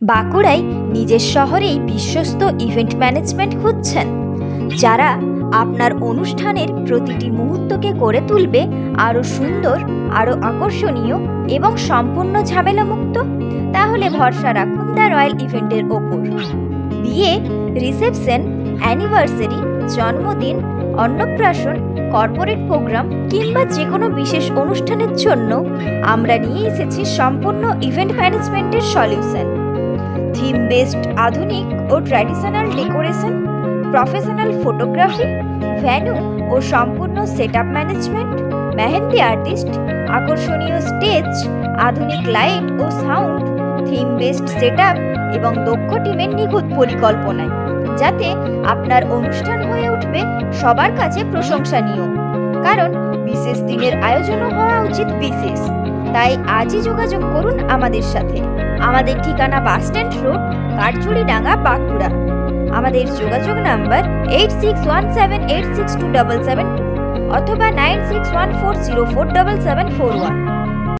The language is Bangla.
বাঁকুড়ায় নিজের শহরেই বিশ্বস্ত ইভেন্ট ম্যানেজমেন্ট খুঁজছেন, যারা আপনার অনুষ্ঠানের প্রতিটি মুহূর্তকে করে তুলবে আরও সুন্দর, আরও আকর্ষণীয় এবং সম্পূর্ণ ঝামেলামুক্ত। তাহলে ভরসা রাখুন দ্য রয়্যাল ইভেন্টের ওপর। বিয়ে, রিসেপশন, অ্যানিভার্সারি, জন্মদিন, অন্নপ্রাশন, কর্পোরেট প্রোগ্রাম কিংবা যে কোনো বিশেষ অনুষ্ঠানের জন্য আমরা নিয়ে এসেছি সম্পূর্ণ ইভেন্ট ম্যানেজমেন্টের সলিউশন। থিম বেসড আধুনিক ও traditional decoration, professional photography, venue ও সম্পূর্ণ সেটআপ ম্যানেজমেন্ট, মেহেন্দি আর্টিস্ট, আকর্ষণীয় স্টেজ, আধুনিক লাইট ও সাউন্ড, থিম বেসড সেটআপ এবং দক্ষ টিমের নিখুঁত পরিকল্পনায়, যাতে আপনার অনুষ্ঠান হয়ে উঠবে সবার কাছে প্রশংসনীয়। কারণ বিশেষ দিনের আয়োজনও হওয়া উচিত বিশেষ। তাই আজই যোগাযোগ করুন আমাদের সাথে। আমাদের ঠিকানা বাসস্ট্যান্ড রোড, কাঠজুড়িডাঙ্গা, বাঁকুড়া। আমাদের যোগাযোগ নাম্বার 8617862772 অথবা 9614047741।